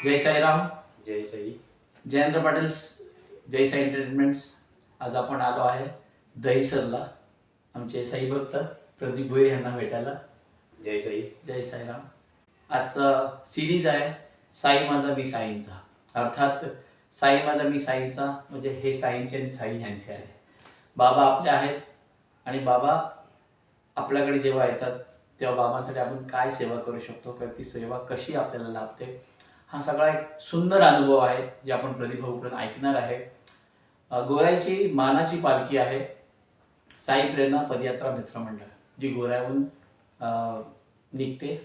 जय साईराम. जय साई. जयेंद्र पाटील्स, जय Sai entertainments. आज आपण आलो आहे दहिसरला आमचे साई भक्त प्रदीप भोईर यांना भेटायला. जय साई. जय साईराम. आजचा सिरीज आहे साई माझा मी साईंचा. अर्थात साई माझा मी साईंचा म्हणजे हे साईंचे आणि साई ह्यांचे आहे. बाबा आपले आहेत आणि बाबा आपल्याकडे जेव्हा येतात तेव्हा बाबांसाठी आपण काय सेवा करू शकतो किंवा ती सेवा कशी आपल्याला लाभते, हा सगळा एक सुंदर अनुभव आहे जे आपण प्रदीप भाऊकडून ऐकणार आहे. गोराईची मानाची पालखी आहे साई प्रेरणा पदयात्रा मित्रमंडळ, जी गोराईहून निघते.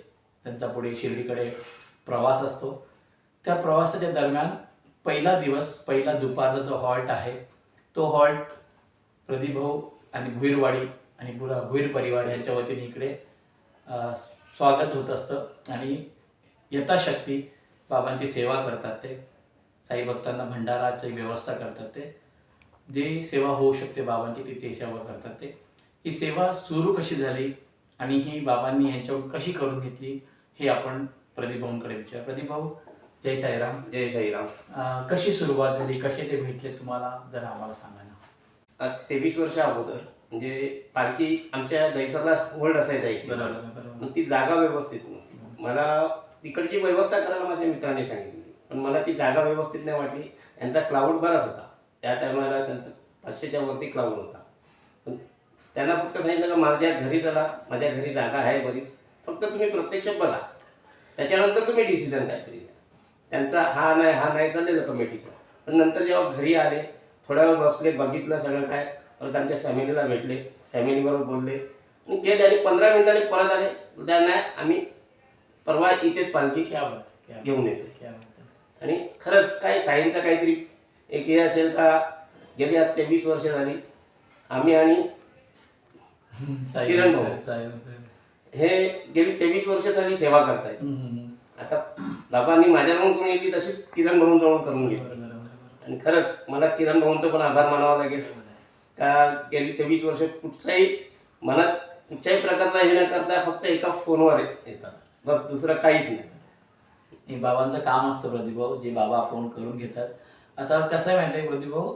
त्यांचा पुढे शिर्डीकडे प्रवास असतो. त्या प्रवासाच्या दरम्यान पहिला दिवस, पहिला दुपारचा जो हॉल्ट आहे तो हॉल्ट प्रदीप भाऊ आणि भुईरवाडी आणि भुईर परिवार यांच्या वतीने इकडे स्वागत होत असतं आणि यथाशक्ती बाबांची सेवा करतात. ते साई भक्तांना भंडाराची व्यवस्था करतात. ते जी सेवा होऊ शकते बाबांची तिची सेवा करतात. ते ही सेवा सुरू कशी झाली आणि ही बाबांनी यांच्याकडून कशी करून घेतली हे आपण प्रदीप भाऊंकडे विचार. प्रदीप भाऊ, जय साईराम. जय साईराम. कशी सुरुवात झाली, कसे ते भेटले तुम्हाला, जरा आम्हाला सांगा ना. आज 23 वर्ष अगोदर म्हणजे पालखी आमच्या दहिसरला होल्ड असायचा एक. बरोबर. मग ती जागा व्यवस्थित नव्हती. मला तिकडची व्यवस्था करायला माझ्या मित्राने सांगितली, पण मला ती जागा व्यवस्थित नाही वाटली. यांचा क्लाउड बराच होता त्या टायमाला, त्यांचा 500च्या वरती क्लाउड होता. पण त्यांना फक्त सांगितलं का माझ्या घरी चला, माझ्या घरी जागा आहे बरीच, फक्त तुम्ही प्रत्यक्ष बघा, त्याच्यानंतर तुम्ही डिसिजन काहीतरी घ्या. त्यांचा हा नाही चाललेलं कमिटीचं. पण नंतर जेव्हा घरी आले, थोड्या वेळ बसले, बघितलं सगळं काय, परत आमच्या फॅमिलीला भेटले, फॅमिलीबरोबर बोलले आणि गेले आणि 15 मिनिटांनी परत आले. उद्या नाही, आम्ही परवा इथेच पालखी घेऊन येतो. आणि खरंच काय साईंचा काहीतरी एक हे असेल का, गेली आज 23 वर्ष झाली आम्ही आणि किरण भाऊ हे गेली 23 वर्ष झाली सेवा करतायत. आता बाबांनी माझ्याकडून करून घेतली, तशीच किरण भाऊंजवळून करून घेतली. आणि खरंच मला किरण भाऊंचं पण आभार मानावा लागेल का गेली 23 वर्ष कुठच्याही मनात कुठच्याही प्रकारचा हे न करता फक्त एका फोनवर येतात, बस दुसरं काहीच नाही. हे बाबांचं काम असतं प्रदीप भाऊ, जे बाबा आपण करून घेतात. आता कसं आहे माहिती आहे प्रदीप भाऊ,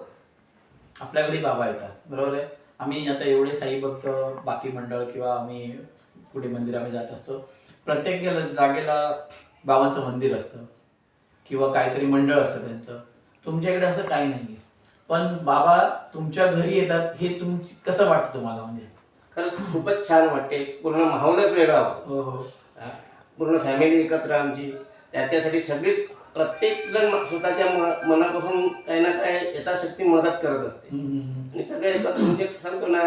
आपल्याकडे बाबा येतात बरोबर आहे. आम्ही आता एवढे साई भक्त, बाकी मंडळ किंवा आम्ही पुढे मंदिर आम्ही जात असतो, प्रत्येक जागेला बाबांचं मंदिर असतं किंवा काहीतरी मंडळ असतं त्यांचं. तुमच्याकडे असं काही नाही, पण बाबा तुमच्या घरी येतात हे कसं वाटतं तुम्हाला? म्हणजे खरंच खूपच छान वाटते. पूर्ण माहोलच वेगळा होतो. हो. पूर्ण फॅमिली एकत्र आमची, त्याच्यासाठी सगळीच प्रत्येक जण स्वतःच्या मनापासून काही ना काही यथाशक्ती मदत करत असते. आणि सगळे एकत्र म्हणजे सांगतो ना,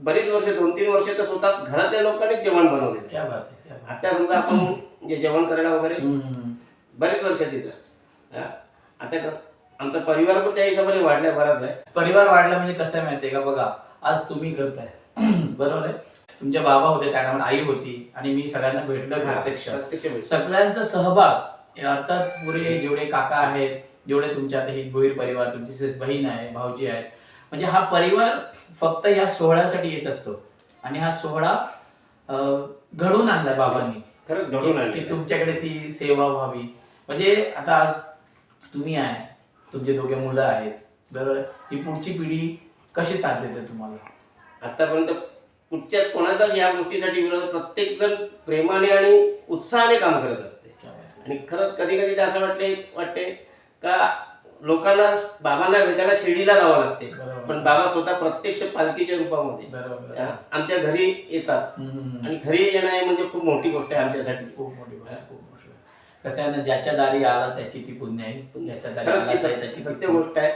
बरीच वर्ष 2-3 वर्ष तर स्वतः घरातल्या लोकांनीच जेवण बनवले. क्या बात आहे. आता समजा आपण जे जेवण करायला वगैरे बरेच वर्ष तिथं. आता आमचा परिवार पण त्या हिशोबाने वाढलाय बराच आहे. परिवार वाढला म्हणजे कसं आहे माहितीये का, बघा आज तुम्ही करताय बरोबर आहे. तुमचे बाबा होते, त्यानंतर आई होती आणि मी सगळ्यांना भेटलो प्रत्यक्ष. सगळ्यांचा सहभाग, अर्थात पुरे जेवढे काका आहेत, जेवढे तुमच्या आता ही भोईर परिवार, तुमची बहीण आहे, भाऊजी आहे, म्हणजे हा परिवार फक्त या सोहळ्यासाठी येत असतो. आणि हा सोहळा घडवून आणलाय बाबांनी. खरंच घडवून आणलाय की तुमच्याकडे ती सेवा व्हावी. म्हणजे आता आज तुम्ही आहे, तुमचे दोघे मुलं आहेत बरोबर, ही पुढची पिढी कशी साथ देते तुम्हाला? आतापर्यंत कुठच्याच कोणाचाच या गोष्टीसाठी विरोध, प्रत्येक जण प्रेमाने आणि उत्साहाने काम करत असते. आणि खरंच कधी कधी असं वाटते का लोकांना बाबांना भेटायला शिर्डीला जावं लागते, पण बाबा स्वतः प्रत्यक्ष पालखीच्या रूपामध्ये आमच्या घरी येतात. आणि घरी येणं म्हणजे खूप मोठी गोष्ट आहे आमच्यासाठी. खूप मोठी गोष्ट. कसं आहे ना, ज्याच्या दारी आला त्याची ती पुण्य आहे, ज्याच्या दारी आला त्याची सत्य गोष्ट आहे.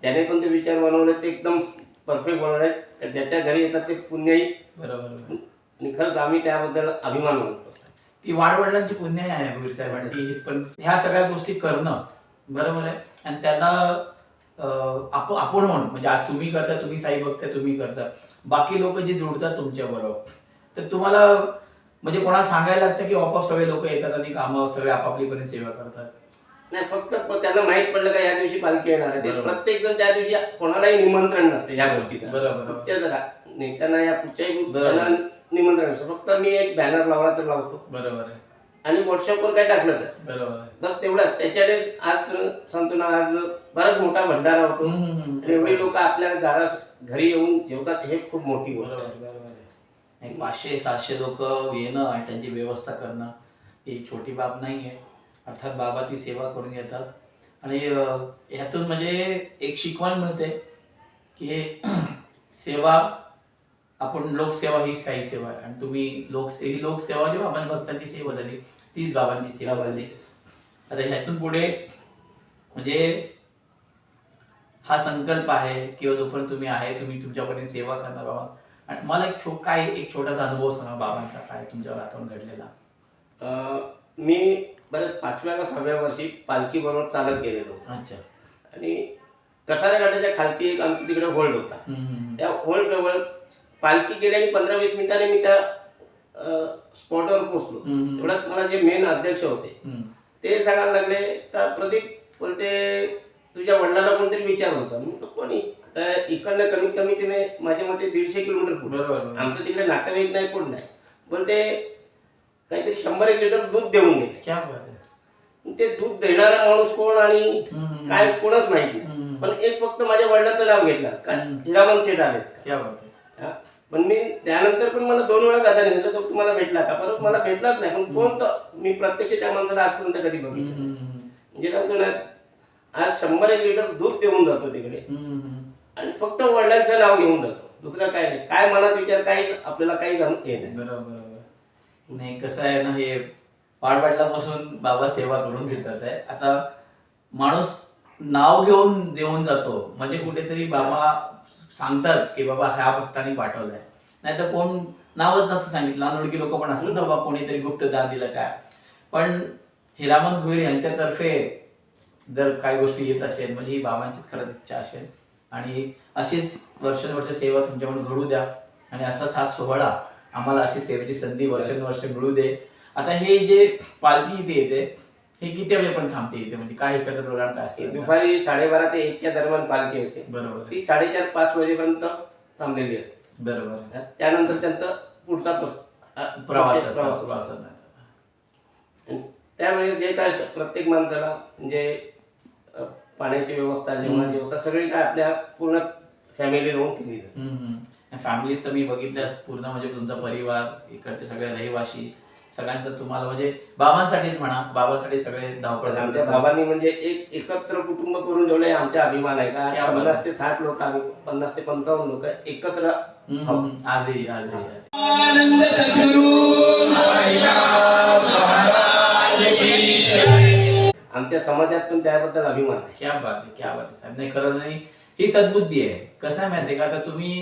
ज्याने पण ते विचार बनवले ते एकदम परफेक्ट बनवले, ज्याच्या घरी येतात ते पुण्यही बरोबर. आणि खरंच आम्ही त्याबद्दल अभिमान मानतो. ती वाडवडिलांची पुण्य आहे भुईर साहेबांची. पण ह्या सगळ्या गोष्टी करणं बरोबर आहे. आणि त्याला आपण म्हणजे आज तुम्ही करता, तुम्ही साई भक्त तुम्ही करता, बाकी लोक जे जोडतात तुमच्या बरोबर, तर तुम्हाला म्हणजे कोणाला सांगायला लागतं की आपोआप सगळे लोक येतात आणि कामं सगळे आपापलीपर्यंत सेवा करतात? नाही, फक्त त्यांना माहित पडलं का या दिवशी पालखी येणार आहे, प्रत्येक जण त्या दिवशी कोणालाही निमंत्रण नसते या गोष्टीचं. बरोबर. नेत्यांना या कुठच्याही निमंत्रण नसतं. फक्त मी एक बॅनर लावला तर लावतो बरोबर आहे. आणि व्हॉट्सअपवर काय टाकलं तर बरोबर. बस तेवढंच. त्याच्यानेच आज सांगतो ना, आज बराच मोठा भंडारा होतो. आणि एवढी लोक आपल्या घरी येऊन जेवतात, हे खूप मोठी गोष्ट बरोबर आहे. बरोबर आहे. 500-700 लोक येणं आणि त्यांची व्यवस्था करणं ही छोटी बाब नाही आहे. अर्थात बाबा ती सेवा करून येतात आणि ह्यातून म्हणजे एक शिकवण मिळते की सेवा, आपण लोकसेवा ही साई सेवा आहे आणि तुम्ही ही लोकसेवा जेव्हा आपण भक्तांची सेवा झाली तीच बाबांची सेवा झाली. आता ह्यातून पुढे म्हणजे हा संकल्प आहे किंवा जोपर्यंत तुम्ही आहे तुम्ही तुमच्यापर्यंत सेवा करणार बाबा. आणि मला एक छोटासा अनुभव सांगा बाबांचा, काय तुमच्यावर आठवण घडलेला. मी बरेच 5व्या का 6व्या वर्षी पालखी बरोबर चालत गेलेलो होतो. अच्छा. आणि कसाऱ्या घाटाच्या खालती एक आमच्या तिकडे होल्ड होता. त्या होल्ड जवळ पालखी गेल्याने 15-20 मिनिटांनी मी त्या स्पॉटवर पोहोचलो. तेवढ्यात मला जे मेन अध्यक्ष होते ते सांगायला लागले का प्रदीप बोलते तुझ्या वडिलांना कोणतरी विचारत होता. मी कोणी, आता इकडनं कमीत कमी तिने माझ्या मते 150 किलोमीटर पुढे, आमचं तिकडे नातेवाईक नाही कोण नाही, बोलते काहीतरी 100-1 लिटर दूध देऊन गेले. क्या बात आहे. ते दूध देणारा माणूस कोण आणि काय कोणच माहित नाही. पण एक फक्त माझ्या वडिलांचं नाव घेतलं का हिरामन शेठ आलेत का. क्या बात आहे. पण मी त्यानंतर पण मला 2 वेळा दादा सांगितलं तो तुम्हाला भेटला का, परत मला भेटलाच नाही. पण कोण तर मी प्रत्यक्ष त्या माणसाला आजपर्यंत कधी बघितलं म्हणजे सांगतो ना, आज 100-1 लिटर दूध देऊन जातो तिकडे आणि फक्त वडिलांचं नाव घेऊन जातो, दुसरं काय नाही. काय मनात विचार काहीच आपल्याला काही जाणून येत नाही. बरोबर. नाही कसं आहे ना, हे पाठवाडल्यापासून बाबा सेवा करून घेतात आहे. आता माणूस नाव घेऊन देऊन जातो म्हणजे कुठेतरी बाबा सांगतात की बाबा ह्या भक्तांनी पाठवलंय. नाही तर कोण नावच नसतं सांगितलं, अनोळखी लोक पण असतात ना, बाबा कोणीतरी गुप्त दान दिलं काय. पण हिरामन भोईर यांच्यातर्फे जर काही गोष्टी येत असेल म्हणजे ही बाबांचीच खरंच इच्छा असेल आणि अशीच वर्षानुवर्ष सेवा तुमच्याकडून घडू द्या आणि असाच हा सोहळा आम्हाला अशी सेवेची संधी वर्षानुवर्ष मिळू दे. आता हे जे पालखी इथे येते हे किती वेळेपर्यंत थांबते इथे, म्हणजे काय इकडचा प्रोग्राम काय असेल? दुपारी 12:30 ते 1च्या दरम्यान पालखी येते. बरोबर. ती 4:30-5 वाजेपर्यंत थांबलेली असते. बरोबर. त्यानंतर त्यांचा पुढचा प्रवास. त्यावेळी जे काय प्रत्येक माणसाला म्हणजे पाण्याची व्यवस्था, जेवणाची व्यवस्था सगळी काय आपल्या पूर्ण फॅमिली राहून केली जाते. फॅमिलीज तर मी बघितल्यास पूर्ण म्हणजे तुमचा परिवार, इकडचे सगळे रहिवाशी सगळ्यांचं तुम्हाला म्हणजे बाबांसाठीच म्हणा, बाबांसाठी सगळे धावपळ. आमच्या बाबांनी म्हणजे एक एकत्र कुटुंब करून ठेवले. आमचा अभिमान आहे का 50 ते 60 लोक, आम्ही 50 ते 55 लोक एकत्र आजही. आमच्या समाजात पण त्याबद्दल अभिमान आहे. क्या बात आहे साहेब. नाही खरं नाही, ही सद्बुद्धी आहे. कसं आहे माहिती आहे का, आता तुम्ही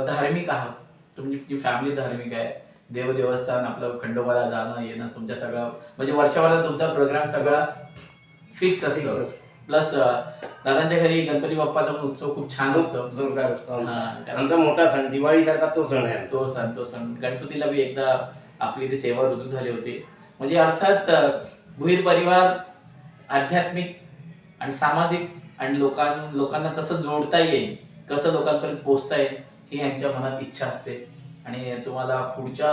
धार्मिक आहात, तुमची फॅमिली धार्मिक आहे, देवस्थान आपलं खंडोबाला जाणं येणं तुमच्या सगळं म्हणजे वर्षभरात तुमचा प्रोग्राम सगळा फिक्स असतो. प्लस दादांच्या घरी गणपती बाप्पाचा पण उत्सव खूप छान असतो, जोरदार असतो. आमचा मोठा सण दिवाळी सारखा तो सण आहे. तो सण गणपतीला बी एकदा आपली इथे सेवा रुजू झाली होती. म्हणजे अर्थात भुईर परिवार आध्यात्मिक आणि सामाजिक आणि लोकांना कसं जोडता येईल, कसं लोकांपर्यंत पोहोचता येईल ही यांच्या मनात इच्छा असते. आणि तुम्हाला पुढच्या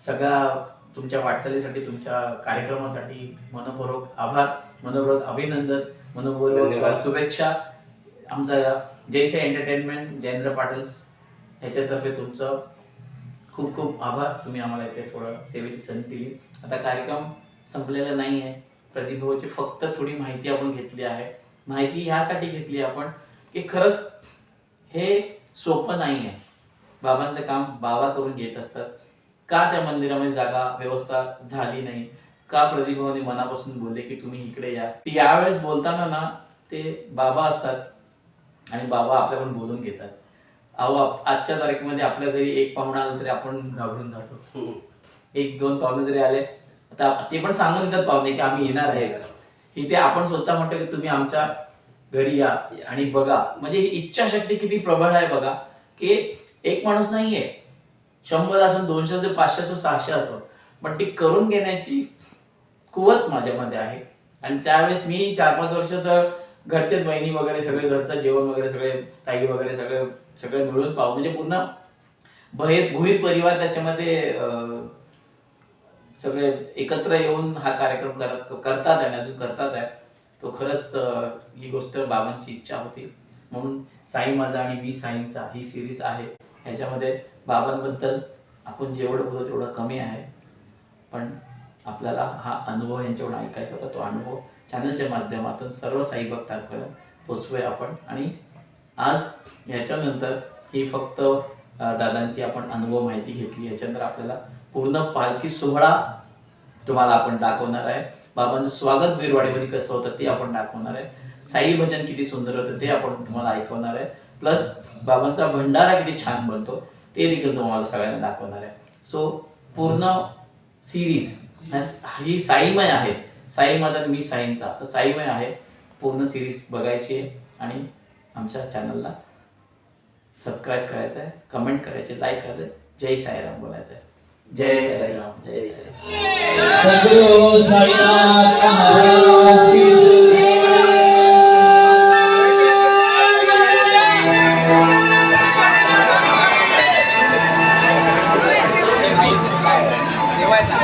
सगळ्या तुमच्या वाटचालीसाठी, तुमच्या कार्यक्रमासाठी मनपूर्वक आभार, मनपूर्वक अभिनंदन, मनपूर्वक शुभेच्छा. आमचा जयसे एंटरटेनमेंट जयेंद्र पाटील्स ह्याच्यातर्फे तुमचं खूप खूप आभार. तुम्ही आम्हाला इथे थोडं सेवेची संधी दिली. आता कार्यक्रम संपलेला नाही आहे. प्रदीप भाऊची फक्त थोडी माहिती आपण घेतली आहे. माहिती ह्यासाठी घेतली आपण की खरंच हे सोपं नाही आहे. बाबांचं काम बाबा करून घेत असतात. का त्या मंदिरामध्ये जागा व्यवस्था झाली नाही, का प्रदीप भाऊनी मनापासून बोलले की तुम्ही इकडे या. यावेळेस बोलताना ना ते बाबा असतात आणि बाबा आपल्याकडून बोलून घेतात. आजच्या तारखेमध्ये आपल्या घरी एक पाहुणा आला तरी आपण घाबरून जातो. 1-2 पाहुणे जरी आले आता ते पण सांगून देतात पाहुणे की आम्ही येणार आहे. इथे आपण स्वतः म्हणतो की तुम्ही आमच्या घरी या आणि बघा. म्हणजे इच्छाशक्ती किती प्रबळ आहे बघा, की एक माणूस नाहीये, 100 असो, 200 असो, 500 असो, 600 असो, पण ती करून घेण्याची कुवत माझ्यामध्ये आहे. आणि त्यावेळेस मी 4-5 वर्ष तर घरचेच बहिणी वगैरे सगळे घरचं जेवण वगैरे सगळे ताई वगैरे सगळे मिळून पाहू म्हणजे पूर्ण भुईर परिवार त्याच्यामध्ये सगळे एकत्र येऊन हा कार्यक्रम करतात आणि अजून करतात आहे, तो खरंच ही गोष्ट बाबांची इच्छा होती. म्हणून साई माझा आणि मी साईंचा ही सिरीज आहे. ह्याच्यामध्ये बाबांबद्दल आपण जेवढं बोलतो तेवढं कमी आहे, पण आपल्याला हा अनुभव यांच्याकडून ऐकायचा होता. तो अनुभव चॅनलच्या माध्यमातून सर्व साई भक्तांपर्यंत पोचवूया आपण. आणि आज ह्याच्यानंतर ही फक्त दादांची आपण अनुभव माहिती घेतली. याच्यानंतर आपल्याला पूर्ण पालखी सोहळा तुम्हाला आपण दाखवणार आहे. बाबांचं स्वागत गिरवाडीमध्ये कसं होतं ते आपण दाखवणार आहे. साई भजन किती सुंदर होतं ते आपण तुम्हाला ऐकवणार आहे. प्लस बाबांचा भंडारा किती छान बनतो ते देखील तुम्हाला सगळ्यांना दाखवणार आहे. सो पूर्ण सिरीज ही साईमय आहे. साई माझा आणि मी साईंचा, तर साईमय आहे. पूर्ण सिरीज बघायची आहे आणि आमच्या चॅनलला सबस्क्राईब करायचं आहे, कमेंट करायचे, लाईक करायचं आहे. जय साईराम बोलायचं आहे. जय साईराम, जय साईराम. सद्गुरु साईनाथ महाराज की जेवायचा